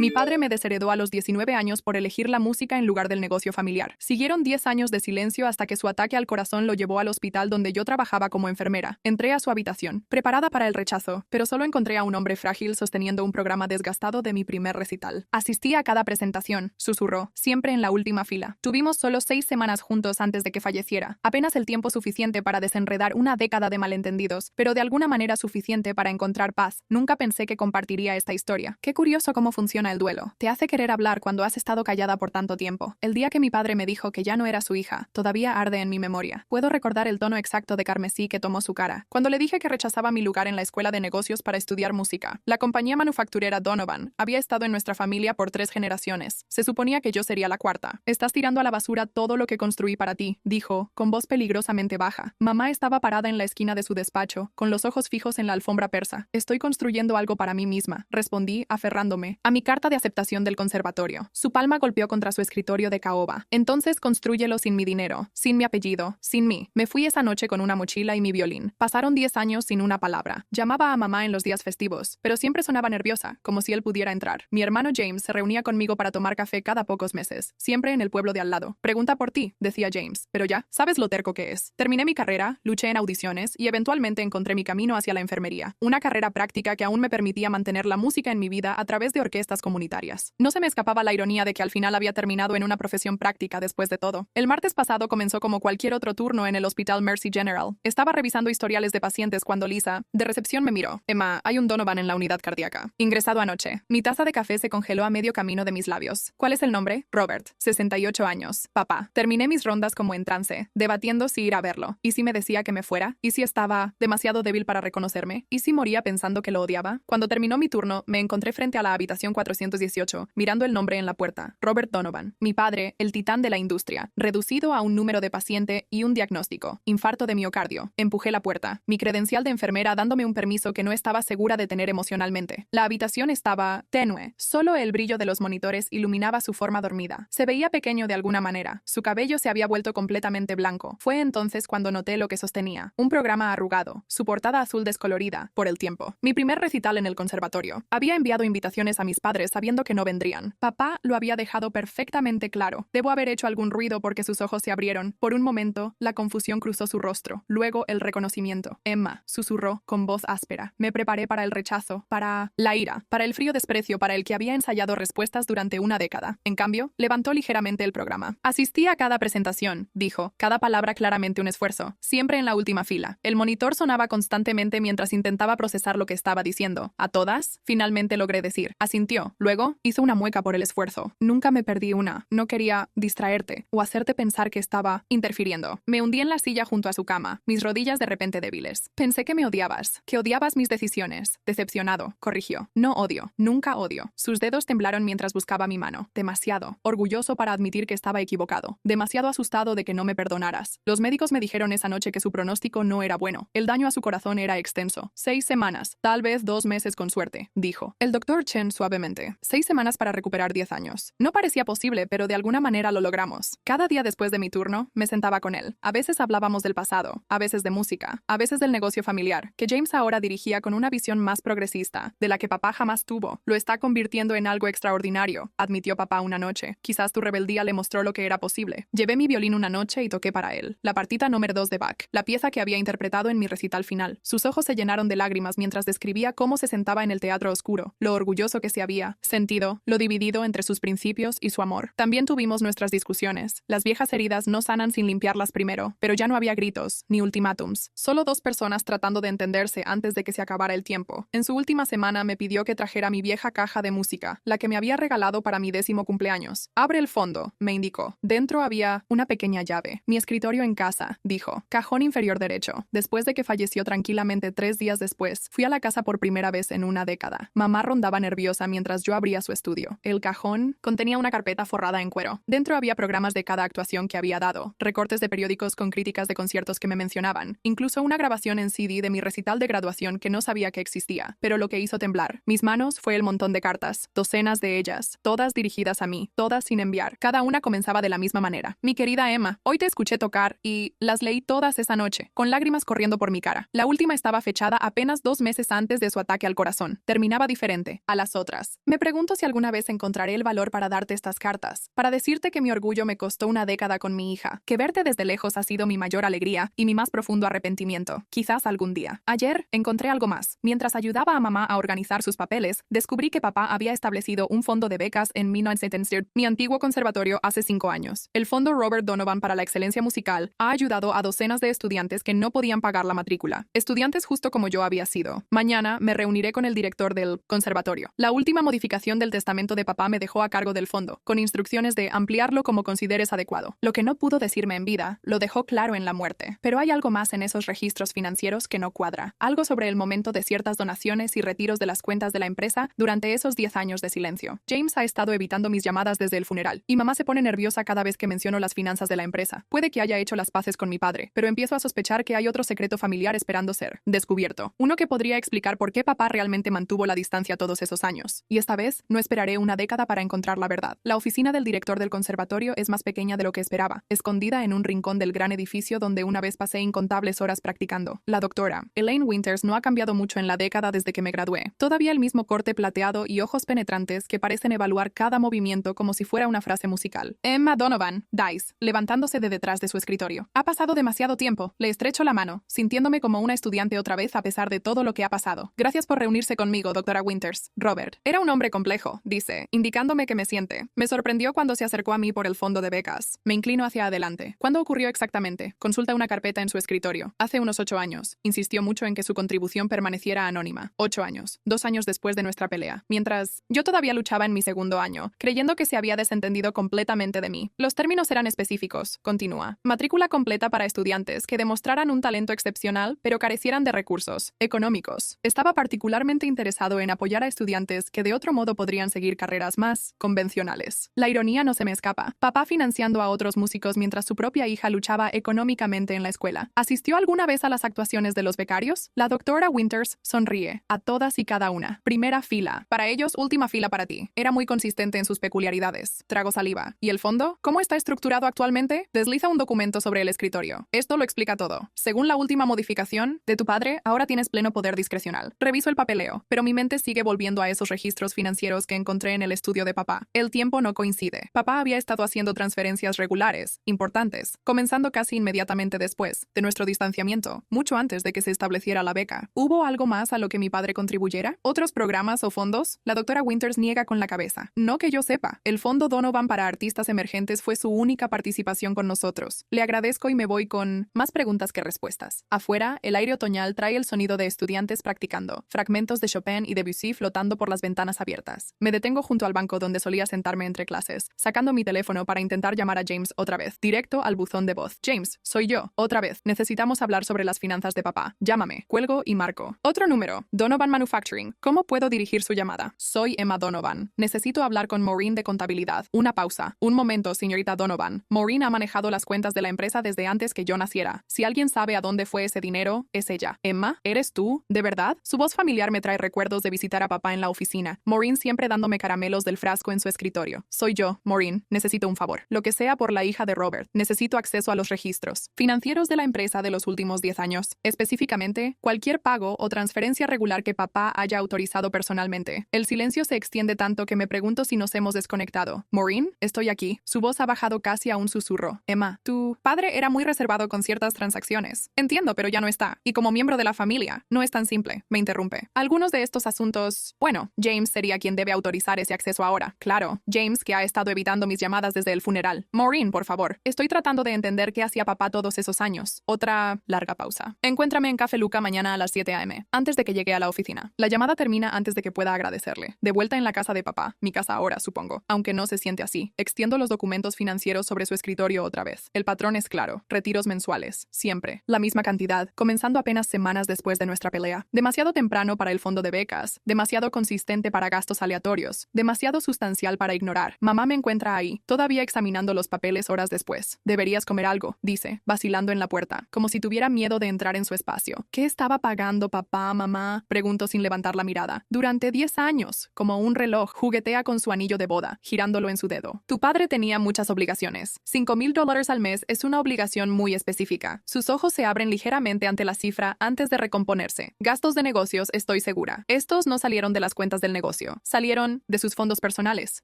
Mi padre me desheredó a los 19 años por elegir la música en lugar del negocio familiar. Siguieron 10 años de silencio hasta que su ataque al corazón lo llevó al hospital donde yo trabajaba como enfermera. Entré a su habitación, preparada para el rechazo, pero solo encontré a un hombre frágil sosteniendo un programa desgastado de mi primer recital. Asistí a cada presentación, susurró, siempre en la última fila. Tuvimos solo 6 semanas juntos antes de que falleciera, apenas el tiempo suficiente para desenredar una década de malentendidos, pero de alguna manera suficiente para encontrar paz. Nunca pensé que compartiría esta historia. Qué curioso cómo funciona el duelo. Te hace querer hablar cuando has estado callada por tanto tiempo. El día que mi padre me dijo que ya no era su hija, todavía arde en mi memoria. Puedo recordar el tono exacto de carmesí que tomó su cara. Cuando le dije que rechazaba mi lugar en la escuela de negocios para estudiar música. La compañía manufacturera Donovan había estado en nuestra familia por 3 generaciones. Se suponía que yo sería la cuarta. Estás tirando a la basura todo lo que construí para ti, dijo, con voz peligrosamente baja. Mamá estaba parada en la esquina de su despacho, con los ojos fijos en la alfombra persa. Estoy construyendo algo para mí misma, respondí, aferrándome a mi carta de aceptación del conservatorio. Su palma golpeó contra su escritorio de caoba. Entonces constrúyelo sin mi dinero, sin mi apellido, sin mí. Me fui esa noche con una mochila y mi violín. Pasaron 10 años sin una palabra. Llamaba a mamá en los días festivos, pero siempre sonaba nerviosa, como si él pudiera entrar. Mi hermano James se reunía conmigo para tomar café cada pocos meses, siempre en el pueblo de al lado. Pregunta por ti, decía James, pero ya, sabes lo terco que es. Terminé mi carrera, luché en audiciones y eventualmente encontré mi camino hacia la enfermería. Una carrera práctica que aún me permitía mantener la música en mi vida a través de orquestas comunitarias. No se me escapaba la ironía de que al final había terminado en una profesión práctica después de todo. El martes pasado comenzó como cualquier otro turno en el Hospital Mercy General. Estaba revisando historiales de pacientes cuando Lisa, de recepción, me miró. Emma, hay un Donovan en la unidad cardíaca. Ingresado anoche. Mi taza de café se congeló a medio camino de mis labios. ¿Cuál es el nombre? Robert, 68 años. Papá. Terminé mis rondas como en trance, debatiendo si ir a verlo. ¿Y si me decía que me fuera? ¿Y si estaba demasiado débil para reconocerme? ¿Y si moría pensando que lo odiaba? Cuando terminó mi turno, me encontré frente a la habitación 418, mirando el nombre en la puerta. Robert Donovan. Mi padre, el titán de la industria. Reducido a un número de paciente y un diagnóstico. Infarto de miocardio. Empujé la puerta. Mi credencial de enfermera dándome un permiso que no estaba segura de tener emocionalmente. La habitación estaba tenue. Solo el brillo de los monitores iluminaba su forma dormida. Se veía pequeño de alguna manera. Su cabello se había vuelto completamente blanco. Fue entonces cuando noté lo que sostenía. Un programa arrugado. Su portada azul descolorida, por el tiempo. Mi primer recital en el conservatorio. Había enviado invitaciones a mis padres sabiendo que no vendrían. Papá lo había dejado perfectamente claro. Debo haber hecho algún ruido porque sus ojos se abrieron. Por un momento, la confusión cruzó su rostro. Luego, el reconocimiento. Emma, susurró, con voz áspera. Me preparé para el rechazo, para la ira, para el frío desprecio para el que había ensayado respuestas durante una década. En cambio, levantó ligeramente el programa. Asistí a cada presentación, dijo, cada palabra claramente un esfuerzo, siempre en la última fila. El monitor sonaba constantemente mientras intentaba procesar lo que estaba diciendo. ¿A todas? Finalmente logré decir. Asintió. Luego, hizo una mueca por el esfuerzo. Nunca me perdí una. No quería distraerte o hacerte pensar que estaba interfiriendo. Me hundí en la silla junto a su cama, mis rodillas de repente débiles. Pensé que me odiabas, que odiabas mis decisiones. Decepcionado, corrigió. No odio, nunca odio. Sus dedos temblaron mientras buscaba mi mano. Demasiado. Orgulloso para admitir que estaba equivocado. Demasiado asustado de que no me perdonaras. Los médicos me dijeron esa noche que su pronóstico no era bueno. El daño a su corazón era extenso. 6 semanas, tal vez 2 meses con suerte, dijo. El doctor Chen suavemente. 6 semanas para recuperar 10 años. No parecía posible, pero de alguna manera lo logramos. Cada día después de mi turno, me sentaba con él. A veces hablábamos del pasado, a veces de música, a veces del negocio familiar, que James ahora dirigía con una visión más progresista, de la que papá jamás tuvo. Lo está convirtiendo en algo extraordinario, admitió papá una noche. Quizás tu rebeldía le mostró lo que era posible. Llevé mi violín una noche y toqué para él. La partita número 2 de Bach, la pieza que había interpretado en mi recital final. Sus ojos se llenaron de lágrimas mientras describía cómo se sentaba en el teatro oscuro, lo orgulloso que se había sentido, lo dividido entre sus principios y su amor. También tuvimos nuestras discusiones. Las viejas heridas no sanan sin limpiarlas primero, pero ya no había gritos, ni ultimátums. Solo 2 personas tratando de entenderse antes de que se acabara el tiempo. En su última semana me pidió que trajera mi vieja caja de música, la que me había regalado para mi 10º cumpleaños. Abre el fondo, me indicó. Dentro había una pequeña llave. Mi escritorio en casa, dijo. Cajón inferior derecho. Después de que falleció tranquilamente 3 días después, fui a la casa por primera vez en una década. Mamá rondaba nerviosa mientras yo abría su estudio. El cajón contenía una carpeta forrada en cuero. Dentro había programas de cada actuación que había dado, recortes de periódicos con críticas de conciertos que me mencionaban, incluso una grabación en CD de mi recital de graduación que no sabía que existía, pero lo que hizo temblar mis manos fue el montón de cartas, docenas de ellas, todas dirigidas a mí, todas sin enviar. Cada una comenzaba de la misma manera. Mi querida Emma, hoy te escuché tocar y las leí todas esa noche, con lágrimas corriendo por mi cara. La última estaba fechada apenas 2 meses antes de su ataque al corazón. Terminaba diferente a las otras. Me pregunto si alguna vez encontraré el valor para darte estas cartas, para decirte que mi orgullo me costó una década con mi hija, que verte desde lejos ha sido mi mayor alegría y mi más profundo arrepentimiento. Quizás algún día. Ayer encontré algo más. Mientras ayudaba a mamá a organizar sus papeles, descubrí que papá había establecido un fondo de becas en 1970, mi antiguo conservatorio, hace 5 años. El fondo Robert Donovan para la excelencia musical ha ayudado a docenas de estudiantes que no podían pagar la matrícula. Estudiantes justo como yo había sido. Mañana me reuniré con el director del conservatorio. La última modificación del testamento de papá me dejó a cargo del fondo, con instrucciones de ampliarlo como consideres adecuado. Lo que no pudo decirme en vida, lo dejó claro en la muerte. Pero hay algo más en esos registros financieros que no cuadra. Algo sobre el momento de ciertas donaciones y retiros de las cuentas de la empresa durante esos 10 años de silencio. James ha estado evitando mis llamadas desde el funeral, y mamá se pone nerviosa cada vez que menciono las finanzas de la empresa. Puede que haya hecho las paces con mi padre, pero empiezo a sospechar que hay otro secreto familiar esperando ser descubierto. Uno que podría explicar por qué papá realmente mantuvo la distancia todos esos años. Y esta vez, no esperaré una década para encontrar la verdad. La oficina del director del conservatorio es más pequeña de lo que esperaba, escondida en un rincón del gran edificio donde una vez pasé incontables horas practicando. La doctora Elaine Winters no ha cambiado mucho en la década desde que me gradué. Todavía el mismo corte plateado y ojos penetrantes que parecen evaluar cada movimiento como si fuera una frase musical. Emma Donovan, Dice, levantándose de detrás de su escritorio. Ha pasado demasiado tiempo. Le estrecho la mano, sintiéndome como una estudiante otra vez a pesar de todo lo que ha pasado. Gracias por reunirse conmigo, doctora Winters. Robert. Era un hombre complejo, dice, indicándome que me siente. Me sorprendió cuando se acercó a mí por el fondo de becas. Me inclino hacia adelante. ¿Cuándo ocurrió exactamente? Consulta una carpeta en su escritorio. Hace unos 8 años. Insistió mucho en que su contribución permaneciera anónima. 8 años. 2 años después de nuestra pelea. Mientras yo todavía luchaba en mi segundo año, creyendo que se había desentendido completamente de mí. Los términos eran específicos. Continúa. Matrícula completa para estudiantes que demostraran un talento excepcional, pero carecieran de recursos económicos. Estaba particularmente interesado en apoyar a estudiantes que de otro modo podrían seguir carreras más convencionales. La ironía no se me escapa. Papá financiando a otros músicos mientras su propia hija luchaba económicamente en la escuela. ¿Asistió alguna vez a las actuaciones de los becarios? La doctora Winters sonríe. A todas y cada una. Primera fila. Para ellos, última fila para ti. Era muy consistente en sus peculiaridades. Trago saliva. ¿Y el fondo? ¿Cómo está estructurado actualmente? Desliza un documento sobre el escritorio. Esto lo explica todo. Según la última modificación de tu padre, ahora tienes pleno poder discrecional. Reviso el papeleo, pero mi mente sigue volviendo a esos registros financieros que encontré en el estudio de papá. El tiempo no coincide. Papá había estado haciendo transferencias regulares, importantes, comenzando casi inmediatamente después de nuestro distanciamiento, mucho antes de que se estableciera la beca. ¿Hubo algo más a lo que mi padre contribuyera? ¿Otros programas o fondos? La doctora Winters niega con la cabeza. No que yo sepa. El fondo Donovan para artistas emergentes fue su única participación con nosotros. Le agradezco y me voy con más preguntas que respuestas. Afuera, el aire otoñal trae el sonido de estudiantes practicando, fragmentos de Chopin y Debussy flotando por las ventanas abiertas. Me detengo junto al banco donde solía sentarme entre clases, sacando mi teléfono para intentar llamar a James otra vez, directo al buzón de voz. James, soy yo. Otra vez. Necesitamos hablar sobre las finanzas de papá. Llámame. Cuelgo y marco. Otro número. Donovan Manufacturing. ¿Cómo puedo dirigir su llamada? Soy Emma Donovan. Necesito hablar con Maureen de contabilidad. Una pausa. Un momento, señorita Donovan. Maureen ha manejado las cuentas de la empresa desde antes que yo naciera. Si alguien sabe a dónde fue ese dinero, es ella. Emma, ¿eres tú? ¿De verdad? Su voz familiar me trae recuerdos de visitar a papá en la oficina. Maureen siempre dándome caramelos del frasco en su escritorio. Soy yo, Maureen. Necesito un favor. Lo que sea por la hija de Robert. Necesito acceso a los registros financieros de la empresa de los últimos 10 años. Específicamente, cualquier pago o transferencia regular que papá haya autorizado personalmente. El silencio se extiende tanto que me pregunto si nos hemos desconectado. Maureen, estoy aquí. Su voz ha bajado casi a un susurro. Emma, tu padre era muy reservado con ciertas transacciones. Entiendo, pero ya no está. Y como miembro de la familia, no es tan simple. Me interrumpe. Algunos de estos asuntos... Bueno, James sería quien debe autorizar ese acceso ahora. Claro, James, que ha estado evitando mis llamadas desde el funeral. Maureen, por favor. Estoy tratando de entender qué hacía papá todos esos años. Otra larga pausa. Encuéntrame en Café Luca mañana a las 7 a.m., antes de que llegue a la oficina. La llamada termina antes de que pueda agradecerle. De vuelta en la casa de papá. Mi casa ahora, supongo. Aunque no se siente así. Extiendo los documentos financieros sobre su escritorio otra vez. El patrón es claro. Retiros mensuales. Siempre. La misma cantidad. Comenzando apenas semanas después de nuestra pelea. Demasiado temprano para el fondo de becas. Demasiado consistente para gastos aleatorios. Demasiado sustancial para ignorar. Mamá me encuentra ahí, todavía examinando los papeles horas después. Deberías comer algo, dice, vacilando en la puerta, como si tuviera miedo de entrar en su espacio. ¿Qué estaba pagando papá, mamá? Pregunto sin levantar la mirada. Durante 10 años, como un reloj, juguetea con su anillo de boda, girándolo en su dedo. Tu padre tenía muchas obligaciones. $5,000 al mes es una obligación muy específica. Sus ojos se abren ligeramente ante la cifra antes de recomponerse. Gastos de negocios, estoy segura. Estos no salieron de las cuentas del negocio. negocio. Salieron de sus fondos personales.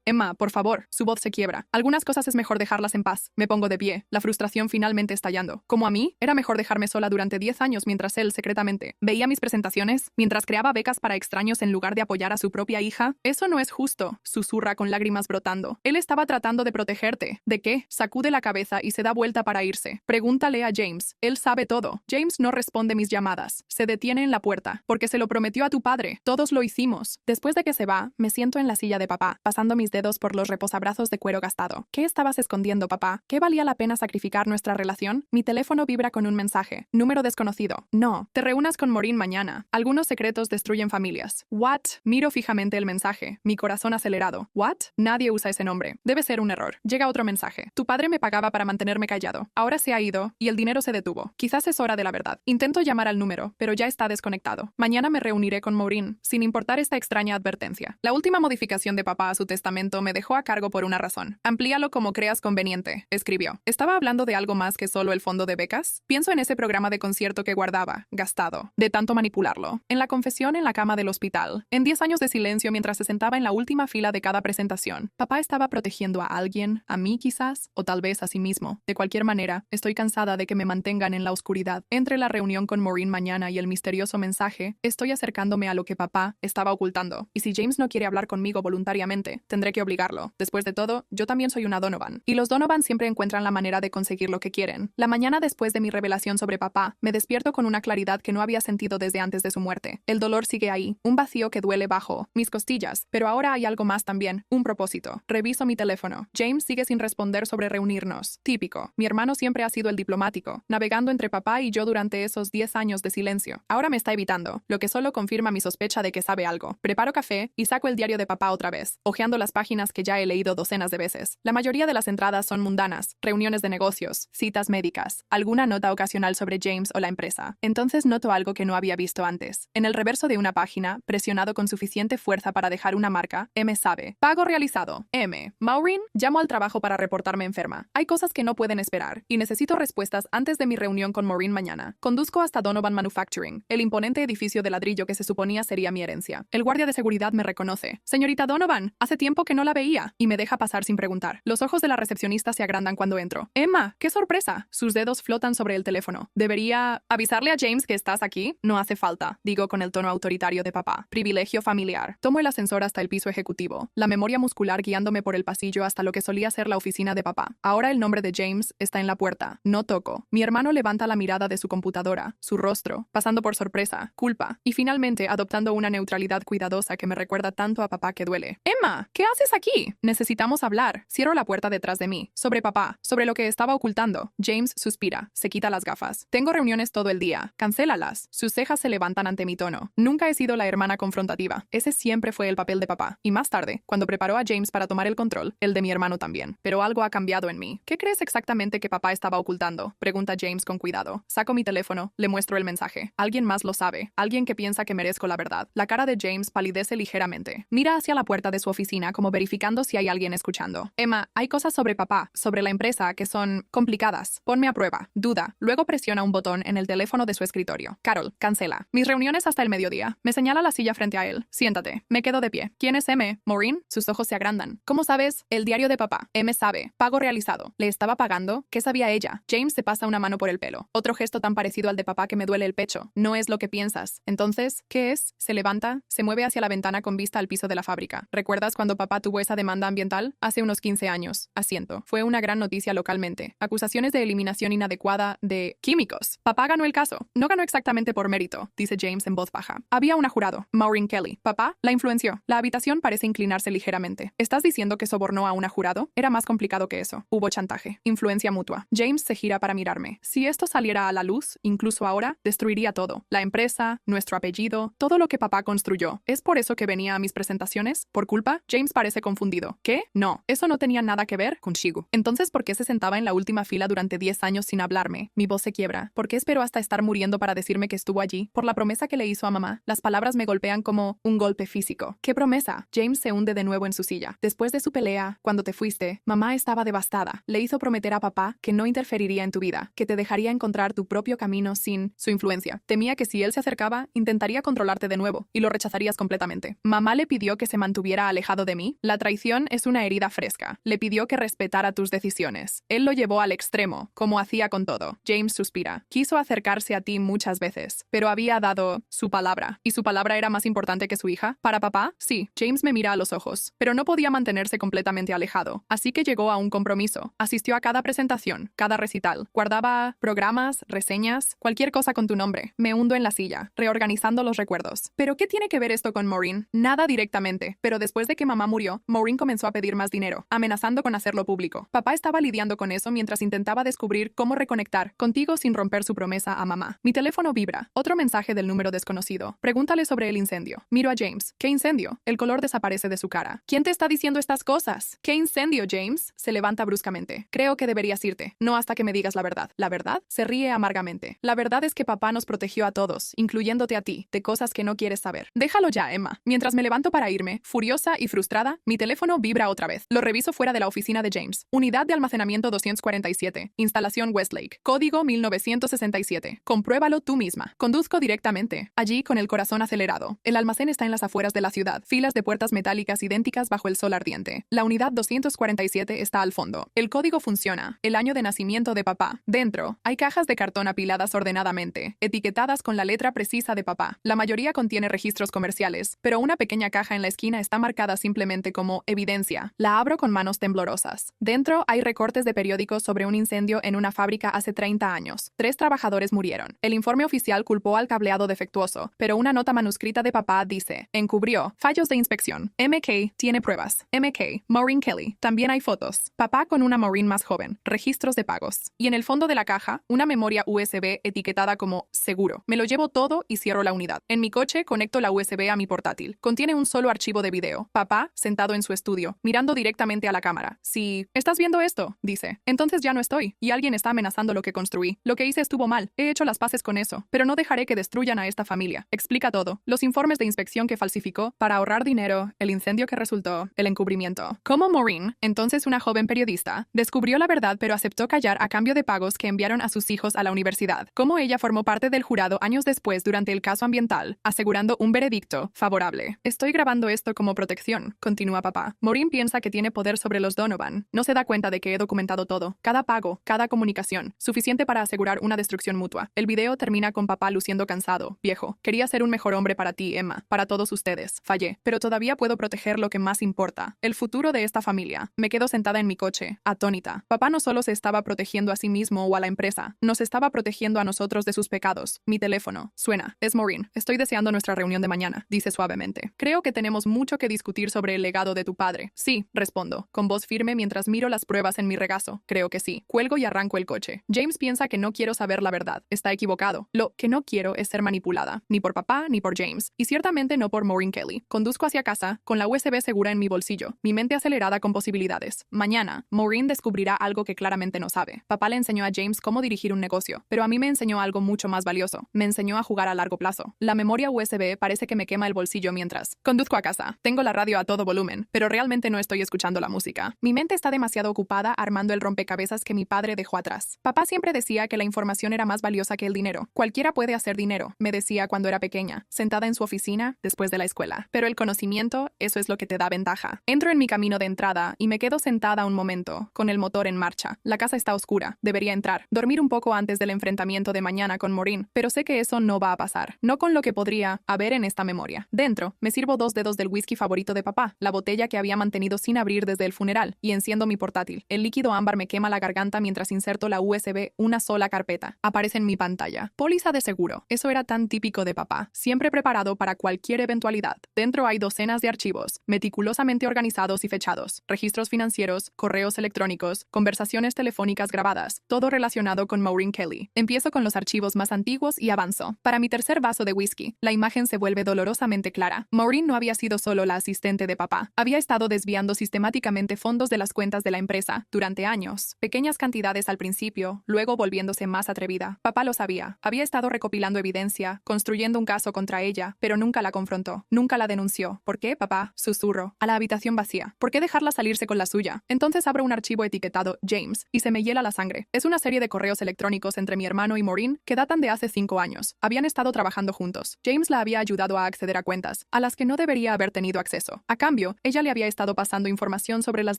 Emma, por favor. Su voz se quiebra. Algunas cosas es mejor dejarlas en paz. Me pongo de pie, la frustración finalmente estallando. Como a mí, era mejor dejarme sola durante 10 años mientras él, secretamente, veía mis presentaciones, mientras creaba becas para extraños en lugar de apoyar a su propia hija. Eso no es justo, susurra con lágrimas brotando. Él estaba tratando de protegerte. ¿De qué? Sacude la cabeza y se da vuelta para irse. Pregúntale a James. Él sabe todo. James no responde mis llamadas. Se detiene en la puerta, porque se lo prometió a tu padre. Todos lo hicimos. Después de que se va, me siento en la silla de papá, pasando mis dedos por los reposabrazos de cuero gastado. ¿Qué estabas escondiendo, papá? ¿Qué valía la pena sacrificar nuestra relación? Mi teléfono vibra con un mensaje. Número desconocido. No. Te reúnas con Maureen mañana. Algunos secretos destruyen familias. What? Miro fijamente el mensaje. Mi corazón acelerado. What? Nadie usa ese nombre. Debe ser un error. Llega otro mensaje. Tu padre me pagaba para mantenerme callado. Ahora se ha ido y el dinero se detuvo. Quizás es hora de la verdad. Intento llamar al número, pero ya está desconectado. Mañana me reuniré con Maureen, sin importar esta extraña advertencia. La última modificación de papá a su testamento me dejó a cargo por una razón. Amplíalo como creas conveniente, escribió. ¿Estaba hablando de algo más que solo el fondo de becas? Pienso en ese programa de concierto que guardaba, gastado, de tanto manipularlo. En la confesión en la cama del hospital. En 10 años de silencio mientras se sentaba en la última fila de cada presentación. Papá estaba protegiendo a alguien, a mí quizás, o tal vez a sí mismo. De cualquier manera, estoy cansada de que me mantengan en la oscuridad. Entre la reunión con Maureen mañana y el misterioso mensaje, estoy acercándome a lo que papá estaba ocultando. Y si James no quiere hablar conmigo voluntariamente, tendré que obligarlo. Después de todo, yo también soy una Donovan. Y los Donovan siempre encuentran la manera de conseguir lo que quieren. La mañana después de mi revelación sobre papá, me despierto con una claridad que no había sentido desde antes de su muerte. El dolor sigue ahí, un vacío que duele bajo mis costillas, pero ahora hay algo más también, un propósito. Reviso mi teléfono. James sigue sin responder sobre reunirnos. Típico. Mi hermano siempre ha sido el diplomático, navegando entre papá y yo durante esos 10 años de silencio. Ahora me está evitando, lo que solo confirma mi sospecha de que sabe algo. Preparo café y saco el diario de papá otra vez, hojeando las páginas que ya he leído docenas de veces. La mayoría de las entradas son mundanas, reuniones de negocios, citas médicas, alguna nota ocasional sobre James o la empresa. Entonces noto algo que no había visto antes. En el reverso de una página, presionado con suficiente fuerza para dejar una marca, M sabe. Pago realizado. M. Maureen, llamo al trabajo para reportarme enferma. Hay cosas que no pueden esperar, y necesito respuestas antes de mi reunión con Maureen mañana. Conduzco hasta Donovan Manufacturing, el imponente edificio de ladrillo que se suponía sería mi herencia. El guardia de seguridad me reconoce. Señorita Donovan, hace tiempo que no la veía, y me deja pasar sin preguntar. Los ojos de la recepcionista se agrandan cuando entro. Emma, ¡qué sorpresa! Sus dedos flotan sobre el teléfono. ¿Debería avisarle a James que estás aquí? No hace falta, digo con el tono autoritario de papá. Privilegio familiar. Tomo el ascensor hasta el piso ejecutivo, la memoria muscular guiándome por el pasillo hasta lo que solía ser la oficina de papá. Ahora el nombre de James está en la puerta. No toco. Mi hermano levanta la mirada de su computadora, su rostro, pasando por sorpresa, culpa, y finalmente adoptando una neutralidad cuidadosa que me recuerda tanto a papá que duele. Emma, ¿qué haces aquí? Necesitamos hablar. Cierro la puerta detrás de mí. Sobre papá, sobre lo que estaba ocultando. James suspira, se quita las gafas. Tengo reuniones todo el día. Cancélalas. Sus cejas se levantan ante mi tono. Nunca he sido la hermana confrontativa. Ese siempre fue el papel de papá. Y más tarde, cuando preparó a James para tomar el control, el de mi hermano también. Pero algo ha cambiado en mí. ¿Qué crees exactamente que papá estaba ocultando? Pregunta James con cuidado. Saco mi teléfono, le muestro el mensaje. Alguien más lo sabe. Alguien que piensa que merezco la verdad. La cara de James palidece ligeramente. Mira hacia la puerta de su oficina como verificando si hay alguien escuchando. Emma, hay cosas sobre papá, sobre la empresa, que son complicadas. Ponme a prueba. Duda. Luego presiona un botón en el teléfono de su escritorio. Carol, cancela. Mis reuniones hasta el mediodía. Me señala la silla frente a él. Siéntate. Me quedo de pie. ¿Quién es M? ¿Maureen? Sus ojos se agrandan. ¿Cómo sabes? El diario de papá. M sabe. Pago realizado. ¿Le estaba pagando? ¿Qué sabía ella? James se pasa una mano por el pelo. Otro gesto tan parecido al de papá que me duele el pecho. No es lo que piensas. Entonces, ¿qué es? Se levanta, se mueve hacia la ventana con vista al piso de la fábrica. ¿Recuerdas cuando papá tuvo esa demanda ambiental? Hace unos 15 años. Asiento. Fue una gran noticia localmente. Acusaciones de eliminación inadecuada de químicos. Papá ganó el caso. No ganó exactamente por mérito, dice James en voz baja. Había una jurado, Maureen Kelly. Papá la influenció. La habitación parece inclinarse ligeramente. ¿Estás diciendo que sobornó a una jurado? Era más complicado que eso. Hubo chantaje. Influencia mutua. James se gira para mirarme. Si esto saliera a la luz, incluso ahora, destruiría todo. La empresa, nuestro apellido, todo lo que papá construyó. ¿Es por eso que venía a mis presentaciones? ¿Por culpa? James parece confundido. ¿Qué? No. Eso no tenía nada que ver con Shigu. Entonces, ¿por qué se sentaba en la última fila durante 10 años sin hablarme? Mi voz se quiebra. ¿Por qué esperó hasta estar muriendo para decirme que estuvo allí? Por la promesa que le hizo a mamá. Las palabras me golpean como un golpe físico. ¿Qué promesa? James se hunde de nuevo en su silla. Después de su pelea, cuando te fuiste, mamá estaba devastada. Le hizo prometer a papá que no interferiría en tu vida, que te dejaría encontrar tu propio camino sin su influencia. Temía que si él se acercaba, intentaría controlarte de nuevo y lo rechazarías completamente. Mamá le pidió que se mantuviera alejado de mí. La traición es una herida fresca. Le pidió que respetara tus decisiones. Él lo llevó al extremo, como hacía con todo. James suspira. Quiso acercarse a ti muchas veces, pero había dado su palabra. ¿Y su palabra era más importante que su hija? ¿Para papá? Sí. James me mira a los ojos, pero no podía mantenerse completamente alejado. Así que llegó a un compromiso. Asistió a cada presentación, cada recital. Guardaba programas, reseñas, cualquier cosa con tu nombre. Me hundo en la silla, reorganizando los recuerdos. ¿Pero qué tiene que ver esto con Maureen? Nada directamente, pero después de que mamá murió, Maureen comenzó a pedir más dinero, amenazando con hacerlo público. Papá estaba lidiando con eso mientras intentaba descubrir cómo reconectar contigo sin romper su promesa a mamá. Mi teléfono vibra. Otro mensaje del número desconocido. Pregúntale sobre el incendio. Miro a James. ¿Qué incendio? El color desaparece de su cara. ¿Quién te está diciendo estas cosas? ¿Qué incendio, James? Se levanta bruscamente. Creo que deberías irte. No hasta que me digas la verdad. ¿La verdad? Se ríe amargamente. La verdad es que papá nos protegió a todos, incluyéndote a ti, de cosas que no quieres saber. Déjalo ya, Emma. Mientras me levanto para irme, furiosa y frustrada, mi teléfono vibra otra vez. Lo reviso fuera de la oficina de James. Unidad de almacenamiento 247. Instalación Westlake. Código 1967. Compruébalo tú misma. Conduzco directamente. Allí, con el corazón acelerado. El almacén está en las afueras de la ciudad. Filas de puertas metálicas idénticas bajo el sol ardiente. La unidad 247 está al fondo. El código funciona. El año de nacimiento de papá. Dentro, hay cajas de cartón apiladas ordenadamente, etiquetadas con la letra precisa de papá. La mayoría contiene registros comerciales, pero una pequeña caja en la esquina está marcada simplemente como evidencia. La abro con manos temblorosas. Dentro hay recortes de periódicos sobre un incendio en una fábrica hace 30 años. 3 trabajadores murieron. El informe oficial culpó al cableado defectuoso, pero una nota manuscrita de papá dice: encubrió fallos de inspección. MK tiene pruebas. MK, Maureen Kelly. También hay fotos. Papá con una Maureen más joven. Registros de pagos. Y en el fondo de la caja, una memoria USB etiquetada como seguro. Me lo llevo todo y cierro la unidad. En mi coche conecto la USB a mi portátil. Contiene un solo archivo de video. Papá, sentado en su estudio, mirando directamente a la cámara. Si ¿estás viendo esto?, dice. Entonces ya no estoy. Y alguien está amenazando lo que construí. Lo que hice estuvo mal. He hecho las paces con eso. Pero no dejaré que destruyan a esta familia. Explica todo. Los informes de inspección que falsificó para ahorrar dinero, el incendio que resultó, el encubrimiento. Como Maureen, entonces una joven periodista, descubrió la verdad pero aceptó callar a cambio de pagos que enviaron a sus hijos a la universidad. Como ella formó parte del jurado años después durante el caso ambiental, asegurando un veredicto favorable. Estoy grabando esto como protección, continúa papá. Maureen piensa que tiene poder sobre los Donovan. No se da cuenta de que he documentado todo. Cada pago, cada comunicación. Suficiente para asegurar una destrucción mutua. El video termina con papá luciendo cansado. Viejo. Quería ser un mejor hombre para ti, Emma. Para todos ustedes. Fallé. Pero todavía puedo proteger lo que más importa. El futuro de esta familia. Me quedo sentada en mi coche, atónita. Papá no solo se estaba protegiendo a sí mismo o a la empresa. Nos estaba protegiendo a nosotros de sus pecados. Mi teléfono. Suena. Es Maureen. Estoy deseando nuestra reunión de mañana, dice suavemente. Creo que tenemos mucho que discutir sobre el legado de tu padre. Sí, respondo, con voz firme mientras miro las pruebas en mi regazo. Creo que sí. Cuelgo y arranco el coche. James piensa que no quiero saber la verdad. Está equivocado. Lo que no quiero es ser manipulada. Ni por papá ni por James. Y ciertamente no por Maureen Kelly. Conduzco hacia casa, con la USB segura en mi bolsillo. Mi mente acelerada con posibilidades. Mañana, Maureen descubrirá algo que claramente no sabe. Papá le enseñó a James cómo dirigir un negocio, pero a mí me enseñó algo mucho más valioso. Me enseñó a jugar a largo plazo. La memoria USB parece que me quema el bolsillo mientras conduzco a casa. Tengo la radio a todo volumen, pero realmente no estoy escuchando la música. Mi mente está demasiado ocupada armando el rompecabezas que mi padre dejó atrás. Papá siempre decía que la información era más valiosa que el dinero. Cualquiera puede hacer dinero, me decía cuando era pequeña, sentada en su oficina después de la escuela. Pero el conocimiento, eso es lo que te da ventaja. Entro en mi camino de entrada y me quedo sentada un momento, con el motor en marcha. La casa está oscura. Debería entrar. Dormir un poco antes del enfrentamiento de mañana con Maureen, pero sé que eso no va a pasar. No con lo que podría haber en esta memoria. Dentro, me sirvo 2 dedos del whisky favorito de papá, la botella que había mantenido sin abrir desde el funeral, y enciendo mi portátil. El líquido ámbar me quema la garganta mientras inserto la USB una sola carpeta. Aparece en mi pantalla. Póliza de seguro. Eso era tan típico de papá. Siempre preparado para cualquier eventualidad. Dentro hay docenas de archivos, meticulosamente organizados y fechados. Registros financieros, correos electrónicos, conversaciones telefónicas grabadas, todo relacionado con Maureen Kelly. Empiezo con los archivos más antiguos y avanzo. Para mi tercer vaso de whisky, la imagen se vuelve dolorosamente clara. Maureen no había sido solo la asistente de papá. Había estado desviando sistemáticamente fondos de las cuentas de la empresa durante años. Pequeñas cantidades al principio, luego volviéndose más atrevida. Papá lo sabía. Había estado recopilando evidencia, construyendo un caso contra ella, pero nunca la confrontó. Nunca la denunció. ¿Por qué, papá? Susurro. A la habitación vacía. ¿Por qué dejarla salirse con la suya? Entonces abro un archivo etiquetado James y se me hiela la sangre. Es una serie de correos electrónicos entre mi hermano y Maureen que datan de hace 5 años. Habían estado trabajando juntos. James la había ayudado a acceder a cuentas, a las que no debería haber tenido acceso. A cambio, ella le había estado pasando información sobre las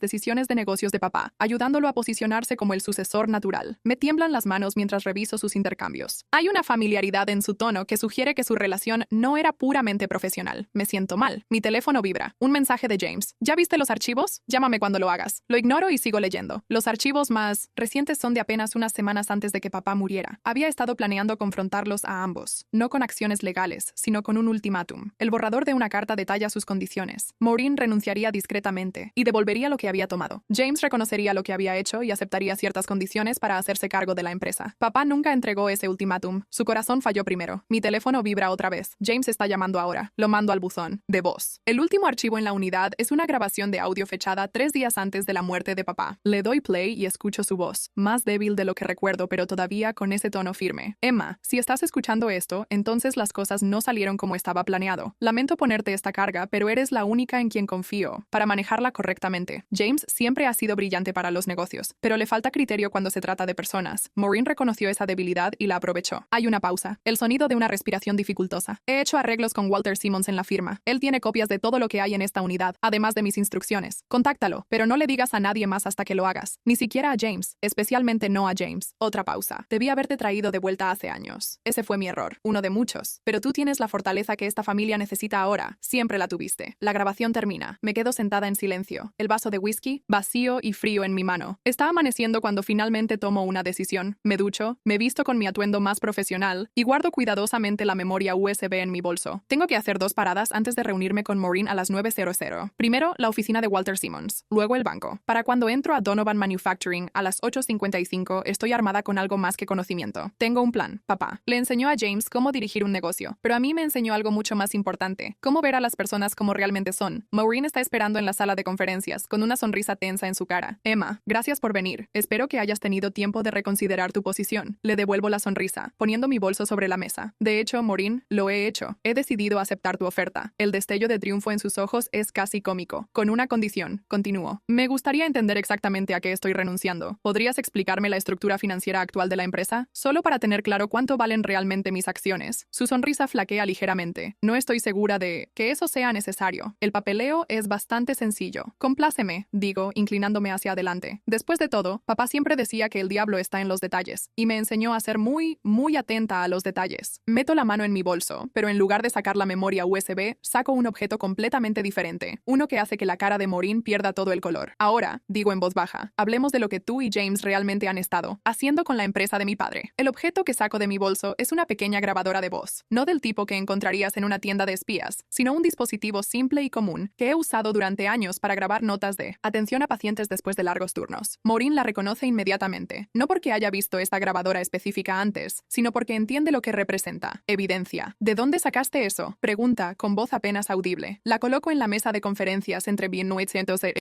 decisiones de negocios de papá, ayudándolo a posicionarse como el sucesor natural. Me tiemblan las manos mientras reviso sus intercambios. Hay una familiaridad en su tono que sugiere que su relación no era puramente profesional. Me siento mal. Mi teléfono vibra. Un mensaje de James. ¿Ya viste los archivos? Llámame cuando lo hagas. Lo ignoro y sigo leyendo. Los archivos más recientes son de apenas unas semanas antes de que papá muriera. Había estado planeando confrontarlos a ambos, no con acciones legales, sino con un ultimátum. El borrador de una carta detalla sus condiciones. Maureen renunciaría discretamente y devolvería lo que había tomado. James reconocería lo que había hecho y aceptaría ciertas condiciones para hacerse cargo de la empresa. Papá nunca entregó ese ultimátum. Su corazón falló primero. Mi teléfono vibra otra vez. James está llamando ahora. Lo mando al buzón. De voz. El último archivo en la unidad es una grabación de audio fechada 3 días antes de la muerte de papá. Le doy play y escucho su voz. Más débil de lo que recuerdo, pero todavía con ese tono firme. Emma, si estás escuchando esto, entonces las cosas no salieron como estaba planeado. Lamento ponerte esta carga, pero eres la única en quien confío para manejarla correctamente. James siempre ha sido brillante para los negocios, pero le falta criterio cuando se trata de personas. Maureen reconoció esa debilidad y la aprovechó. Hay una pausa. El sonido de una respiración dificultosa. He hecho arreglos con Walter Simmons en la firma. Él tiene copias de todo lo que hay en esta unidad, además de mis instrucciones. Contáctalo, pero no le digas a nadie más hasta que lo hagas. Ni siquiera a James, especialmente no a James. Otra pausa. Debí haberte traído de vuelta hace años. Ese fue mi error, uno de muchos. Pero tú tienes la fortaleza que esta familia necesita ahora. Siempre la tuviste. La grabación termina. Me quedo sentada en silencio. El vaso de whisky, vacío y frío en mi mano. Está amaneciendo cuando finalmente tomo una decisión. Me ducho, me visto con mi atuendo más profesional y guardo cuidadosamente la memoria USB en mi bolso. Tengo que hacer 2 paradas antes de reunirme con Maureen a las 9:00. Primero, la oficina de Walter Simmons. Luego el banco. Para cuando entro a Donovan Manufacturing a las 8:55, estoy armada con algo más que conocimiento. Tengo un plan. Papá le enseñó a James cómo dirigir un negocio, pero a mí me enseñó algo mucho más importante. Cómo ver a las personas como realmente son. Maureen está esperando en la sala de conferencias, con una sonrisa tensa en su cara. Emma, gracias por venir. Espero que hayas tenido tiempo de reconsiderar tu posición. Le devuelvo la sonrisa, poniendo mi bolso sobre la mesa. De hecho, Maureen, lo he hecho. He decidido aceptar tu oferta. El destello de triunfo en sus ojos es casi cómico. Con una condición, continúo. Me gustaría entender exactamente a qué estoy renunciando. ¿Podrías explicarme la estructura financiera actual de la empresa? Solo para tener claro cuánto valen realmente mis acciones. Su sonrisa flaquea ligeramente. No estoy segura de que eso sea necesario. El papeleo es bastante sencillo. Compláceme, digo, inclinándome hacia adelante. Después de todo, papá siempre decía que el diablo está en los detalles, y me enseñó a ser muy atenta a los detalles. Meto la mano en mi bolso, pero en lugar de sacar la memoria USB, saco un objeto completamente diferente, uno que hace que la cara de Maureen pierda todo el color. Ahora, digo en voz baja, hablemos de lo que tú y James realmente han estado haciendo con la empresa de mi padre. El objeto que saco de mi bolso es una pequeña grabadora de voz, no del tipo que encontrarías en una tienda de espías, sino un dispositivo simple y común que he usado durante años para grabar notas de atención a pacientes después de largos turnos. Maureen la reconoce inmediatamente, no porque haya visto esta grabadora específica antes, sino porque entiende lo que representa. Evidencia. ¿De dónde sacaste eso? Pregunta, con voz apenas audible. La coloco en la mesa de conferencias entre bien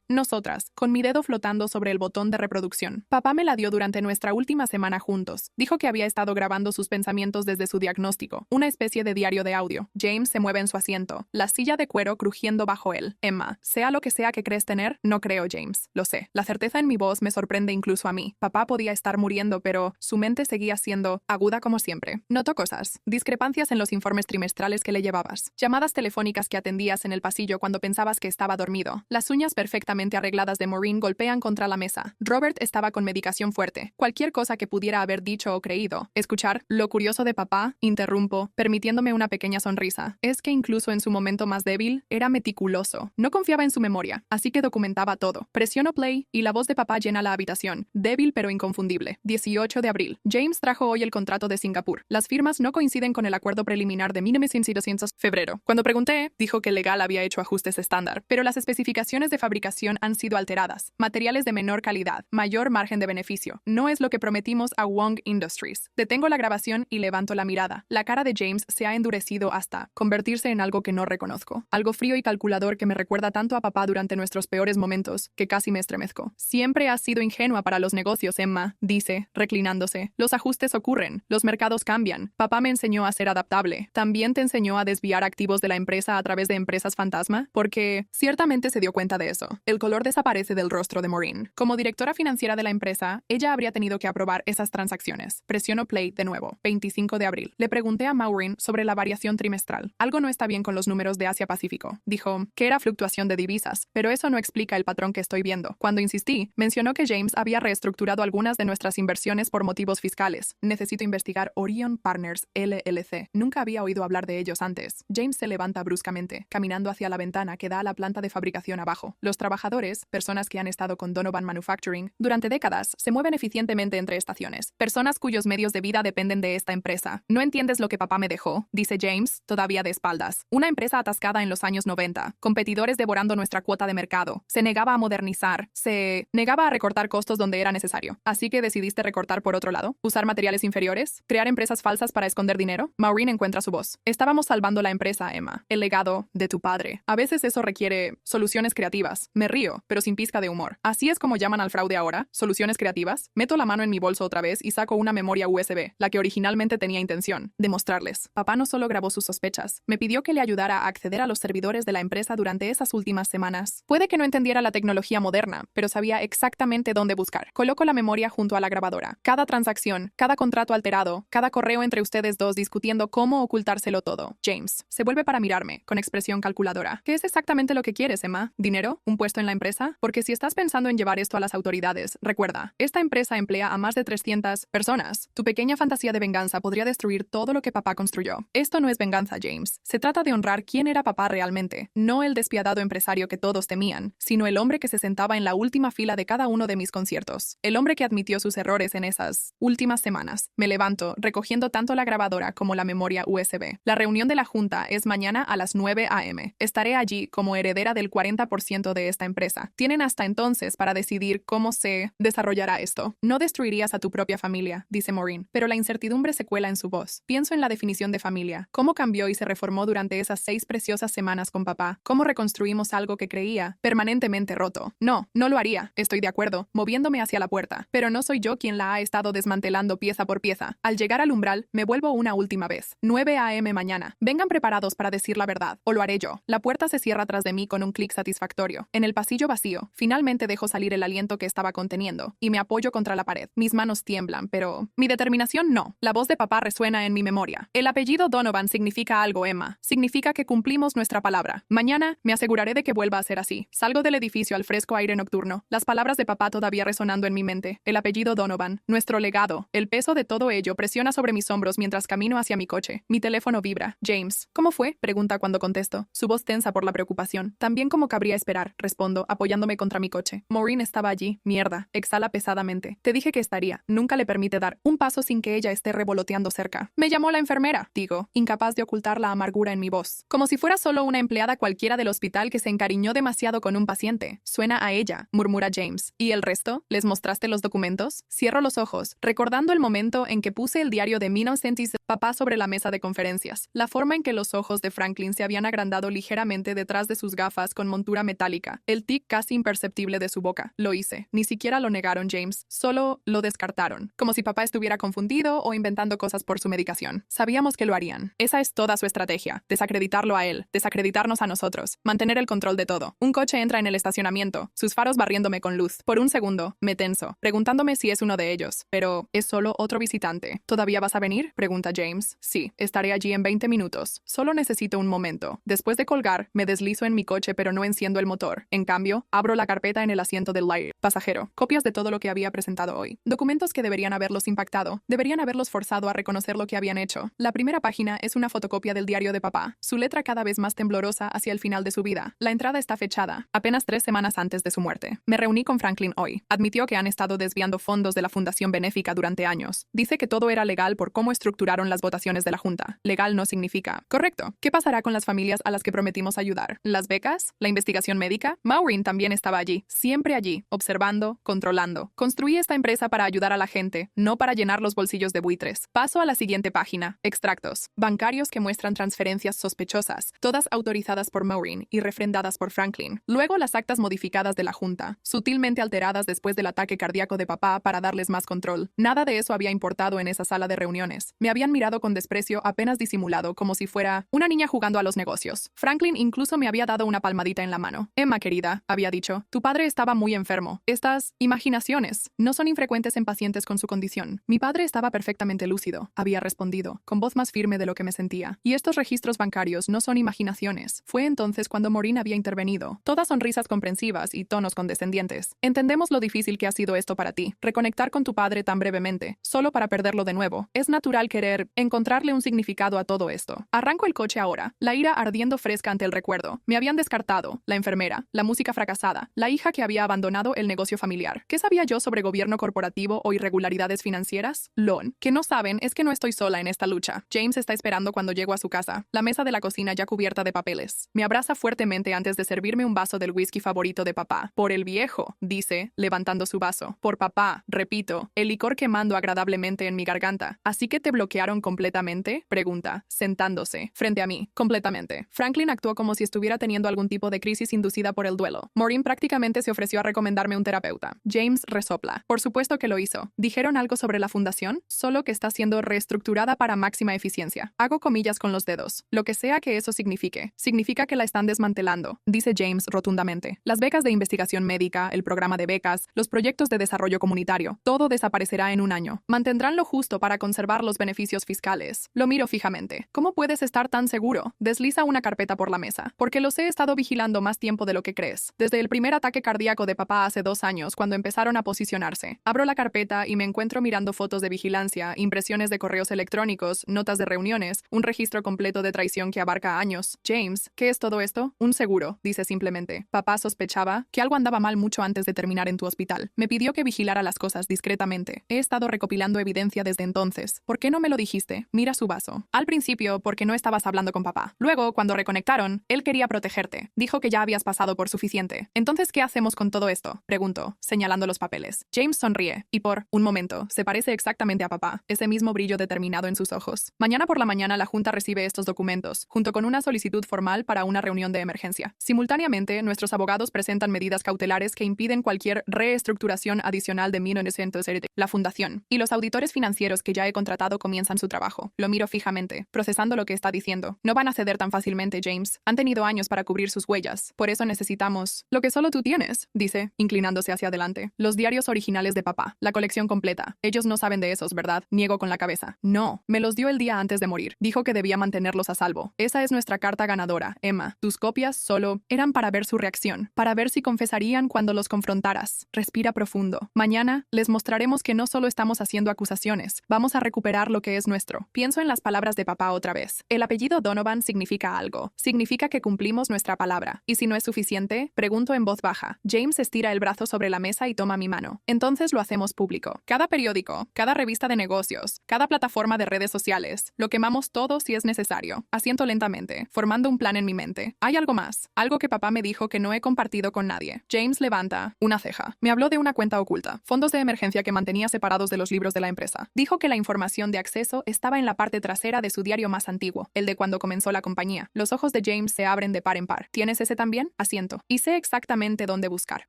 nosotras, con mi dedo flotando sobre el botón de reproducción. Papá me la dio durante nuestra última semana juntos. Dijo que había estado grabando sus pensamientos desde su diagnóstico, una especie de diario de audio. James se mueve en su asiento, la silla de cuero crujiendo bajo él. Emma, sea lo que sea que crees tener, no creo, James. Lo sé. La certeza en mi voz me sorprende incluso a mí. Papá podía estar muriendo, pero su mente seguía siendo aguda como siempre. Noto cosas. Discrepancias en los informes trimestrales que le llevabas. Llamadas telefónicas que atendías en el pasillo cuando pensabas que estaba dormido. Las uñas perfectamente arregladas de Maureen golpean contra la mesa. Robert estaba con medicación fuerte. Cualquier cosa que pudiera haber dicho o creído. Escuchar lo curioso de papá, interrumpo, permitiéndome una pequeña sonrisa. Es que incluso en su momento más débil, era meticuloso. No confiaba en su memoria, así que documentaba todo. Presiono play y la voz de papá llena la habitación. Débil pero inconfundible. 18 de abril. James trajo hoy el contrato de Singapur. Las firmas no coinciden con el acuerdo preliminar de 1900 febrero. Cuando pregunté, dijo que legal había hecho ajustes estándar, pero las especificaciones de fabricación han sido alteradas. Materiales de menor calidad, mayor margen de beneficio. No es lo que prometimos a Wong Industries. Detengo la grabación y levanto la mirada. La cara de James se ha endurecido hasta convertirse en algo que no reconozco. Algo frío y calculador que me recuerda tanto a papá durante nuestros peores momentos, que casi me estremezco. Siempre has sido ingenua para los negocios, Emma, dice, reclinándose. Los ajustes ocurren, los mercados cambian. Papá me enseñó a ser adaptable. ¿También te enseñó a desviar activos de la empresa a través de empresas fantasma? Porque ciertamente se dio cuenta de eso. El color desaparece del rostro de Maureen. Como directora financiera de la empresa, ella habría tenido que aprobar esas transacciones. Presiono play de nuevo. 25 de abril. Le pregunté a Maureen sobre la variación trimestral. Algo no está bien bien con los números de Asia-Pacífico. Dijo que era fluctuación de divisas, pero eso no explica el patrón que estoy viendo. Cuando insistí, mencionó que James había reestructurado algunas de nuestras inversiones por motivos fiscales. Necesito investigar Orion Partners LLC. Nunca había oído hablar de ellos antes. James se levanta bruscamente, caminando hacia la ventana que da a la planta de fabricación abajo. Los trabajadores, personas que han estado con Donovan Manufacturing durante décadas, se mueven eficientemente entre estaciones. Personas cuyos medios de vida dependen de esta empresa. No entiendes lo que papá me dejó, dice James, todavía de espaldas. Una empresa atascada en los años 90, competidores devorando nuestra cuota de mercado. Se negaba a modernizar, se negaba a recortar costos donde era necesario. Así que decidiste recortar por otro lado, usar materiales inferiores, crear empresas falsas para esconder dinero. Maureen encuentra su voz. Estábamos salvando la empresa, Emma. El legado de tu padre. A veces eso requiere soluciones creativas. Me río, pero sin pizca de humor. Así es como llaman al fraude ahora. Soluciones creativas. Meto la mano en mi bolso otra vez y saco una memoria USB, la que originalmente tenía intención de mostrarles. Papá no solo grabó sus sospechas, me pidió que le ayudara a acceder a los servidores de la empresa durante esas últimas semanas. Puede que no entendiera la tecnología moderna, pero sabía exactamente dónde buscar. Coloco la memoria junto a la grabadora. Cada transacción, cada contrato alterado, cada correo entre ustedes dos discutiendo cómo ocultárselo todo. James se vuelve para mirarme, con expresión calculadora. ¿Qué es exactamente lo que quieres, Emma? ¿Dinero? ¿Un puesto en la empresa? Porque si estás pensando en llevar esto a las autoridades, recuerda, esta empresa emplea a más de 300 personas. Tu pequeña fantasía de venganza podría destruir todo lo que papá construyó. Esto no es venganza, James. Se trata de honrar quién era papá realmente, no el despiadado empresario que todos temían, sino el hombre que se sentaba en la última fila de cada uno de mis conciertos. El hombre que admitió sus errores en esas últimas semanas. Me levanto, recogiendo tanto la grabadora como la memoria USB. La reunión de la junta es mañana a las 9 a.m. Estaré allí como heredera del 40% de esta empresa. Tienen hasta entonces para decidir cómo se desarrollará esto. No destruirías a tu propia familia, dice Maureen, pero la incertidumbre se cuela en su voz. Pienso en la definición de familia. ¿Cómo cambió y se reformó durante esas 6 preciosas semanas con papá? ¿Cómo reconstruimos algo que creía permanentemente roto? No, no lo haría. Estoy de acuerdo, moviéndome hacia la puerta. Pero no soy yo quien la ha estado desmantelando pieza por pieza. Al llegar al umbral, me vuelvo una última vez. 9 a.m. mañana. Vengan preparados para decir la verdad, o lo haré yo. La puerta se cierra tras de mí con un clic satisfactorio. En el pasillo vacío, finalmente dejo salir el aliento que estaba conteniendo, y me apoyo contra la pared. Mis manos tiemblan, pero mi determinación no. La voz de papá resuena en mi memoria. El apellido Donovan significa algo, Emma. Significa que cumplimos nuestra palabra. Mañana me aseguraré de que vuelva a ser así. Salgo del edificio al fresco aire nocturno, las palabras de papá todavía resonando en mi mente. El apellido Donovan, nuestro legado. El peso de todo ello presiona sobre mis hombros mientras camino hacia mi coche. Mi teléfono vibra. James. ¿Cómo fue? Pregunta cuando contesto. Su voz tensa por la preocupación. También como cabría esperar, respondo, apoyándome contra mi coche. Maureen estaba allí. Mierda. Exhala pesadamente. Te dije que estaría. Nunca le permite dar un paso sin que ella esté revoloteando cerca. Me llamó la enfermera, digo, incapaz de ocultar la amargura en mi voz. Como si fuera solo una empleada cualquiera del hospital que se encariñó demasiado con un paciente. Suena a ella, murmura James. ¿Y el resto? ¿Les mostraste los documentos? Cierro los ojos, recordando el momento en que puse el diario de Minocentis papá sobre la mesa de conferencias. La forma en que los ojos de Franklin se habían agrandado ligeramente detrás de sus gafas con montura metálica. El tic casi imperceptible de su boca. Lo hice. Ni siquiera lo negaron, James. Solo lo descartaron. Como si papá estuviera confundido o inventando cosas por su medicación. Sabíamos que lo harían. Esa es toda su estrategia. Desacreditarlo a él. Desacreditarnos a nosotros. Mantener el control de todo. Un coche entra en el estacionamiento. Sus faros barriéndome con luz. Por un segundo, me tenso, preguntándome si es uno de ellos. Pero es solo otro visitante. ¿Todavía vas a venir? Pregunta James. Sí, estaré allí en 20 minutos. Solo necesito un momento. Después de colgar, me deslizo en mi coche pero no enciendo el motor. En cambio, abro la carpeta en el asiento del pasajero. Copias de todo lo que había presentado hoy. Documentos que deberían haberlos impactado. Deberían haberlos forzado a reconocer lo que habían hecho. La primera página es una fotocopia del diario de papá. Su letra cada vez más temblorosa hacia el final de su vida. La entrada está fechada, apenas 3 semanas antes de su muerte. Me reuní con Franklin hoy. Admitió que han estado desviando fondos de la fundación benéfica durante años. Dice que todo era legal por cómo estructuraron las votaciones de la Junta. Legal no significa. Correcto. ¿Qué pasará con las familias a las que prometimos ayudar? ¿Las becas? ¿La investigación médica? Maureen también estaba allí. Siempre allí. Observando, controlando. Construí esta empresa para ayudar a la gente, no para llenar los bolsillos de buitres. Paso a la siguiente página. Extractos. Bancarios que muestran transferencias sospechosas, todas autorizadas por Maureen y refrendadas por Franklin. Luego las actas modificadas de la Junta, sutilmente alteradas después del ataque cardíaco de papá para darles más control. Nada de eso había importado en esa sala de reuniones. Me habían mirado con desprecio apenas disimulado, como si fuera una niña jugando a los negocios. Franklin incluso me había dado una palmadita en la mano. Emma, querida, había dicho, tu padre estaba muy enfermo. Estas imaginaciones no son infrecuentes en pacientes con su condición. Mi padre estaba perfectamente lúcido, había respondido, con voz más firme de lo que me sentía. Y estos registros bancarios bancarios no son imaginaciones. Fue entonces cuando Maureen había intervenido. Todas sonrisas comprensivas y tonos condescendientes. Entendemos lo difícil que ha sido esto para ti. Reconectar con tu padre tan brevemente, solo para perderlo de nuevo. Es natural querer encontrarle un significado a todo esto. Arranco el coche ahora, la ira ardiendo fresca ante el recuerdo. Me habían descartado, la enfermera, la música fracasada, la hija que había abandonado el negocio familiar. ¿Qué sabía yo sobre gobierno corporativo o irregularidades financieras? Lon. Que no saben es que no estoy sola en esta lucha. James está esperando cuando llego a su casa. La mesa de la cocina ya cubierta de papeles. Me abraza fuertemente antes de servirme un vaso del whisky favorito de papá. Por el viejo, dice, levantando su vaso. Por papá, repito, el licor quemando agradablemente en mi garganta. ¿Así que te bloquearon completamente? Pregunta, sentándose, frente a mí. Completamente. Franklin actuó como si estuviera teniendo algún tipo de crisis inducida por el duelo. Maureen prácticamente se ofreció a recomendarme un terapeuta. James resopla. Por supuesto que lo hizo. ¿Dijeron algo sobre la fundación? Solo que está siendo reestructurada para máxima eficiencia. Hago comillas con los dedos. Lo que sea que eso signifique. Significa que la están desmantelando, dice James rotundamente. Las becas de investigación médica, el programa de becas, los proyectos de desarrollo comunitario, todo desaparecerá en un año. Mantendrán lo justo para conservar los beneficios fiscales. Lo miro fijamente. ¿Cómo puedes estar tan seguro? Desliza una carpeta por la mesa. Porque los he estado vigilando más tiempo de lo que crees. Desde el primer ataque cardíaco de papá hace 2 años, cuando empezaron a posicionarse. Abro la carpeta y me encuentro mirando fotos de vigilancia, impresiones de correos electrónicos, notas de reuniones, un registro completo de traición que abarca años. James, ¿qué es todo esto? Un seguro, dice simplemente. Papá sospechaba que algo andaba mal mucho antes de terminar en tu hospital. Me pidió que vigilara las cosas discretamente. He estado recopilando evidencia desde entonces. ¿Por qué no me lo dijiste? Mira su vaso. Al principio, porque no estabas hablando con papá. Luego, cuando reconectaron, él quería protegerte. Dijo que ya habías pasado por suficiente. Entonces, ¿qué hacemos con todo esto? Preguntó, señalando los papeles. James sonríe, y por un momento, se parece exactamente a papá. Ese mismo brillo determinado en sus ojos. Mañana por la mañana la Junta recibe estos documentos, junto con una solicitud formal para una reunión de emergencia. Simultáneamente, nuestros abogados presentan medidas cautelares que impiden cualquier reestructuración adicional de 1970, la fundación, y los auditores financieros que ya he contratado comienzan su trabajo. Lo miro fijamente, procesando lo que está diciendo. No van a ceder tan fácilmente, James. Han tenido años para cubrir sus huellas. Por eso necesitamos lo que solo tú tienes, dice, inclinándose hacia adelante. Los diarios originales de papá, la colección completa. Ellos no saben de esos, ¿verdad? Niego con la cabeza. No, me los dio el día antes de morir. Dijo que debía mantenerlos a salvo. Esa es nuestra carta ganadora, Emma. Tus copias solo eran para ver su reacción, para ver si confesarían cuando los confrontaras. Respira profundo. Mañana les mostraremos que no solo estamos haciendo acusaciones, vamos a recuperar lo que es nuestro. Pienso en las palabras de papá otra vez. El apellido Donovan significa algo. Significa que cumplimos nuestra palabra. Y si no es suficiente, pregunto en voz baja. James estira el brazo sobre la mesa y toma mi mano. Entonces lo hacemos público. Cada periódico, cada revista de negocios, cada plataforma de redes sociales. Lo quemamos todo si es necesario. Asiento lentamente, formando un plan en mi mente. Hay algo más. Algo que papá me dijo que no he compartido con nadie. James levanta una ceja. Me habló de una cuenta oculta. Fondos de emergencia que mantenía separados de los libros de la empresa. Dijo que la información de acceso estaba en la parte trasera de su diario más antiguo, el de cuando comenzó la compañía. Los ojos de James se abren de par en par. ¿Tienes ese también? Asiento. Y sé exactamente dónde buscar.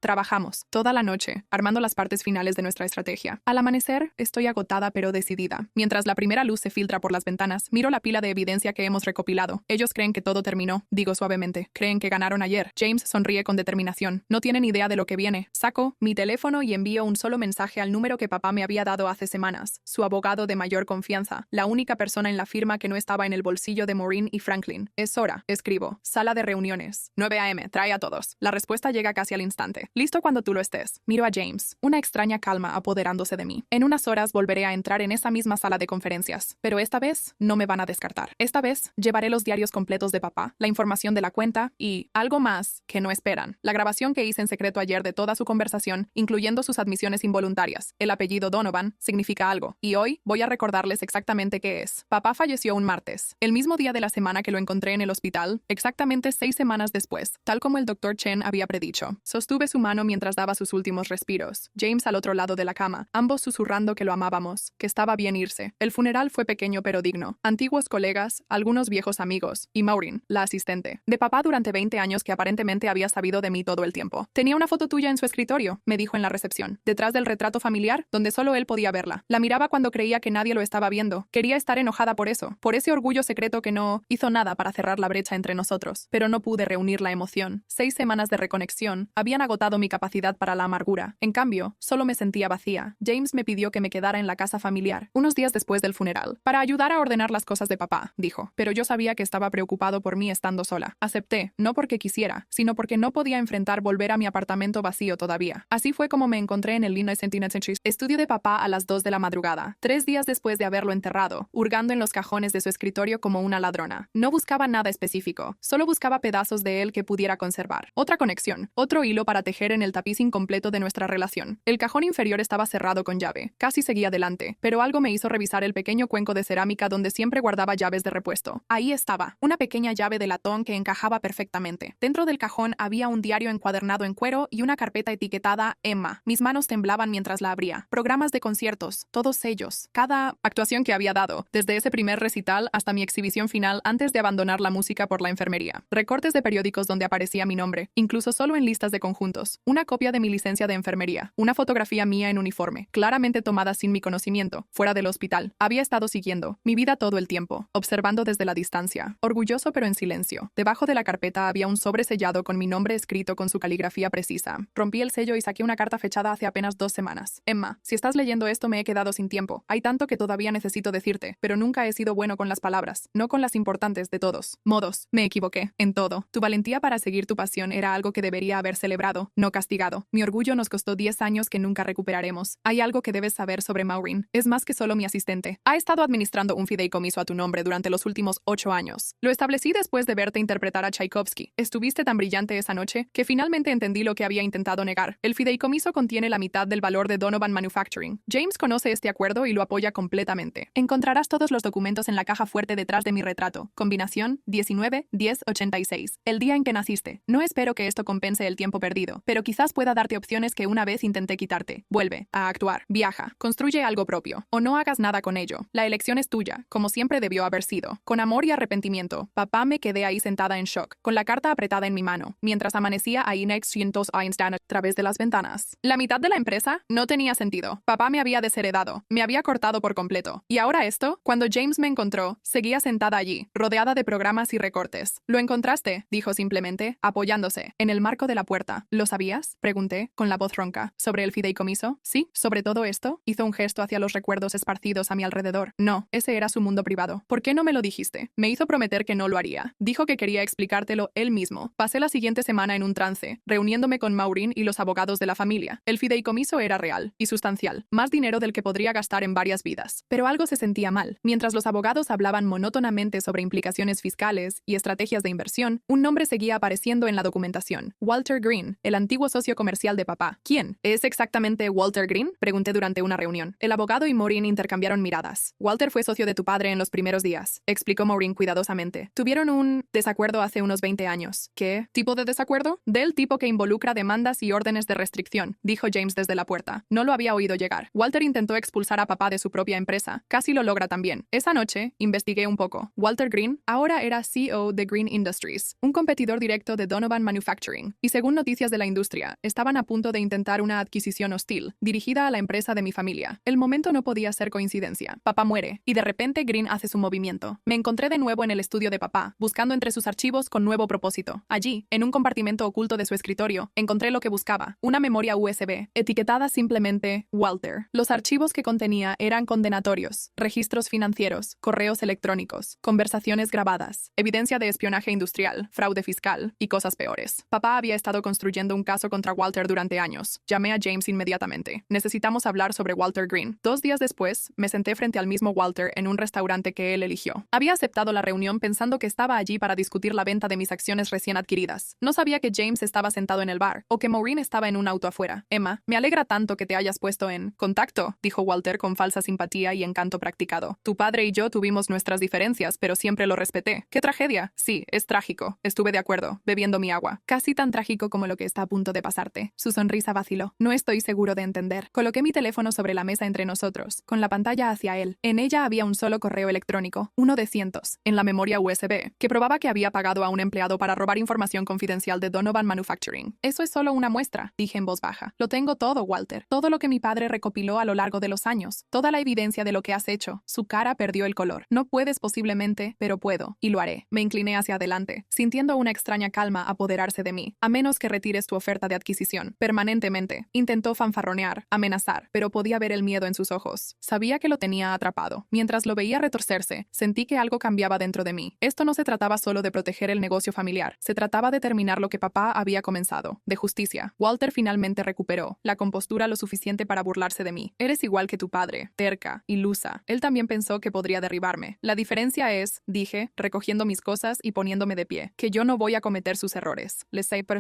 Trabajamos toda la noche, armando las partes finales de nuestra estrategia. Al amanecer, estoy agotada pero decidida. Mientras la primera luz se filtra por las ventanas, miro la pila de evidencia que hemos recopilado. Ellos creen que todo terminó, digo suavemente. Creen que ganaron ayer. James sonríe con determinación. No tienen idea de lo que viene. Saco mi teléfono y envío un solo mensaje al número que papá me había dado hace semanas. Su abogado de mayor confianza. La única persona en la firma que no estaba en el bolsillo de Maureen y Franklin. Es hora. Escribo. Sala de reuniones. 9 a.m. Trae a todos. La respuesta llega casi al instante. Listo cuando tú lo estés. Miro a James. Una extraña calma apoderándose de mí. En unas horas volveré a entrar en esa misma sala de conferencias. Pero esta vez no me van a descartar. Esta vez llevaré los diarios completos de papá, la información de la cuenta y algo más que no esperan. La grabación que hice en secreto ayer de toda su conversación, incluyendo sus admisiones involuntarias. El apellido Donovan significa algo. Y hoy voy a recordarles exactamente qué es. Papá falleció un martes, el mismo día de la semana que lo encontré en el hospital, exactamente 6 semanas después, tal como el Dr. Chen había predicho. Sostuve su mano mientras daba sus últimos respiros. James al otro lado de la cama, ambos susurrando que lo amábamos, que estaba bien irse. El funeral fue pequeño pero digno. Antiguos colegas, algunos viejos amigos, y Maureen, la asistente. De papá durante 20 años que aparentemente había sabido de mí todo el tiempo. Tenía una foto tuya en su escritorio, me dijo en la recepción, detrás del retrato familiar, donde solo él podía verla. La miraba cuando creía que nadie lo estaba viendo. Quería estar enojada por eso, por ese orgullo secreto que no hizo nada para cerrar la brecha entre nosotros. Pero no pude reunir la emoción. 6 semanas de reconexión habían agotado mi capacidad para la amargura. En cambio, solo me sentía vacía. James me pidió que me quedara en la casa familiar, unos días después del funeral, para ayudar a ordenar las cosas de papá, dijo. Pero yo sabía que estaba preocupado por mí estando sola. Acepté, no porque quisiera, sino porque no podía enfrentar volver a mi apartamento vacío todavía. Así fue como me encontré en el Lino estudio de papá a las 2 de la madrugada, 3 días después de haberlo enterrado, hurgando en los cajones de su escritorio como una ladrona. No buscaba nada específico, solo buscaba pedazos de él que pudiera conservar. Otra conexión, otro hilo para tejer en el tapiz incompleto de nuestra relación. El cajón inferior estaba cerrado con llave. Casi seguía adelante, pero algo me hizo revisar el pequeño cuenco de cerámica donde siempre guardaba llaves de repuesto. Ahí estaba, una pequeña llave de latón que encajaba perfectamente. Dentro del cajón había un diario encuadernado en cuero y una carpeta etiquetada Emma. Mis manos temblaban mientras la abría. Programas de conciertos, todos sellos, cada actuación que había dado, desde ese primer recital hasta mi exhibición final antes de abandonar la música por la enfermería. Recortes de periódicos donde aparecía mi nombre, incluso solo en listas de conjuntos. Una copia de mi licencia de enfermería. Una fotografía mía en uniforme, claramente tomada sin mi conocimiento, fuera del hospital. Había estado siguiendo mi vida todo el tiempo, observando desde la distancia, orgulloso pero en silencio. Debajo de la carpeta había un sobre sellado con mi nombre escrito con su caligrafía precisa. Rompí el sello y saqué una carta fechada hace apenas 2 semanas. Emma, si estás leyendo esto me he quedado sin tiempo. Hay tanto que todavía necesito decirte, pero nunca he sido bueno con las palabras, no con las importantes de todos modos. Me equivoqué, en todo. Tu valentía para seguir tu pasión era algo que debería haber celebrado, no castigado. Mi orgullo nos costó 10 años que nunca recuperaremos. Hay algo que debes saber sobre Maureen. Es más que solo mi asistente. Ha estado administrando un fideicomiso a tu nombre durante los últimos 8 años. Lo establecí después de verte interpretar a Tchaikovsky. Estuviste tan brillante esa noche que finalmente entendí lo que había intentado negar. El fideicomiso contiene la mitad del valor de Donovan Manufacturing. James conoce este acuerdo y lo apoya completamente. Encontrarás todos los documentos en la caja fuerte detrás de mi retrato. Combinación 19-10-86. El día en que naciste. No espero que esto compense el tiempo perdido, pero quizás pueda darte opciones que una vez intenté quitarte. Vuelve a actuar. Viaja. Construye algo propio. O no hagas nada con ello. La elección es tuya, como siempre debió haber sido. Con amor y arrepentimiento, papá. Me quedé ahí sentada en shock, con la carta apretada en mi mano, mientras amanecía ahí next Einstein a través de las ventanas. La mitad de la empresa no tenía sentido. Papá me había desheredado, me había cortado por completo. Y ahora esto, cuando James me encontró, seguía sentada allí, rodeada de programas y recortes. ¿Lo encontraste?, dijo simplemente, apoyándose en el marco de la puerta. ¿Lo sabías?, pregunté, con la voz ronca. ¿Sobre el fideicomiso? Sí, sobre todo esto. Hizo un gesto hacia los recuerdos esparcidos a mi alrededor. No, ese era su mundo privado. ¿Por qué no me lo dijiste? Me hizo prometer que no lo haría. Dijo que quería explicártelo él mismo. Pasé la siguiente semana en un trance, reuniéndome con Maureen y los abogados de la familia. El fideicomiso era real y sustancial, más dinero del que podría gastar en varias vidas. Pero algo se sentía mal. Mientras los abogados hablaban monótonamente sobre implicaciones fiscales y estrategias de inversión, un nombre seguía apareciendo en la documentación. Walter Green, el antiguo socio comercial de papá. ¿Quién? ¿Es exactamente Walter Green?, pregunté durante una reunión. El abogado y Maureen intercambiaron miradas. Walter fue socio de tu padre en los primeros días, explicó Maureen cuidadosamente. Tuvieron un desacuerdo hace unos 20 años. ¿Qué tipo de desacuerdo? Del tipo que involucra demandas y órdenes de restricción, dijo James desde la puerta. No lo había oído llegar. Walter intentó expulsar a papá de su propia empresa. Casi lo logra también. Esa noche, investigué un poco. Walter Green ahora era CEO de Green Industries, un competidor directo de Donovan Manufacturing, y según noticias de la industria, estaban a punto de intentar una adquisición hostil, dirigida a la empresa de mi familia. El momento no podía ser coincidencia. Papá muere, y de repente Green hace su movimiento. Me encontré de nuevo en el estudio de papá, buscando entre sus archivos con nuevo propósito. Allí, en un compartimento oculto de su escritorio, encontré lo que buscaba, una memoria USB, etiquetada simplemente Walter. Los archivos que contenía eran condenatorios, registros financieros, correos electrónicos, conversaciones grabadas, evidencia de espionaje industrial, fraude fiscal y cosas peores. Papá había estado construyendo un caso contra Walter durante años. Llamé a James inmediatamente. Necesitamos hablar sobre Walter Green. 2 días después, me senté frente al mismo Walter en un restaurante que él eligió. Había aceptado la reunión pensando que estaba allí para discutir la venta de mis acciones recién adquiridas. No sabía que James estaba sentado en el bar, o que Maureen estaba en un auto afuera. Emma, me alegra tanto que te hayas puesto en contacto, dijo Walter con falsa simpatía y encanto practicado. Tu padre y yo tuvimos nuestras diferencias, pero siempre lo respeté. ¡Qué tragedia! Sí, es trágico. Estuve de acuerdo, bebiendo mi agua. Casi tan trágico como lo que está a punto de pasarte. Su sonrisa vaciló. No estoy seguro de entender. Coloqué mi teléfono sobre la mesa entre nosotros, con la pantalla hacia él. En ella había un solo correo electrónico, uno de cientos, en la memoria USB, que probaba que había pagado a un empleado para robar información confidencial de Donovan Manufacturing. Eso es solo una muestra, dije en voz baja. Lo tengo todo, Walter. Todo lo que mi padre recopiló a lo largo de los años. Toda la evidencia de lo que has hecho. Su cara perdió el color. No puedes posiblemente, pero puedo, y lo haré. Me incliné hacia adelante, sintiendo una extraña calma apoderarse de mí. A menos que retires tu oferta de adquisición. Permanentemente. Intentó fanfarronear, amenazar, pero podía ver el miedo en sus ojos. Sabía que lo tenía atrapado. Mientras lo veía retorcerse, sentí que algo cambió cambiaba dentro de mí. Esto no se trataba solo de proteger el negocio familiar, se trataba de terminar lo que papá había comenzado, de justicia. Walter finalmente recuperó la compostura lo suficiente para burlarse de mí. Eres igual que tu padre, terca, ilusa. Él también pensó que podría derribarme. La diferencia es, dije, recogiendo mis cosas y poniéndome de pie, que yo no voy a cometer sus errores.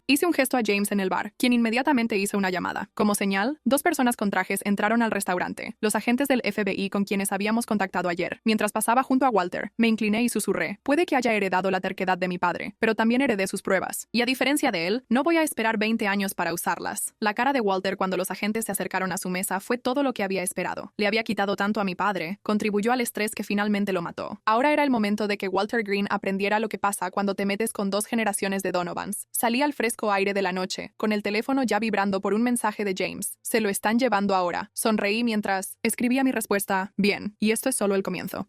Hice un gesto a James en el bar, quien inmediatamente hizo una llamada. Como señal, 2 personas con trajes entraron al restaurante, los agentes del FBI con quienes habíamos contactado ayer. Mientras pasaba junto a Walter, me incliné y susurré, puede que haya heredado la terquedad de mi padre, pero también heredé sus pruebas. Y a diferencia de él, no voy a esperar 20 años para usarlas. La cara de Walter cuando los agentes se acercaron a su mesa fue todo lo que había esperado. Le había quitado tanto a mi padre, contribuyó al estrés que finalmente lo mató. Ahora era el momento de que Walter Green aprendiera lo que pasa cuando te metes con 2 generaciones de Donovans. Salí al fresco aire de la noche, con el teléfono ya vibrando por un mensaje de James. Se lo están llevando ahora. Sonreí mientras escribía mi respuesta, bien, y esto es solo el comienzo.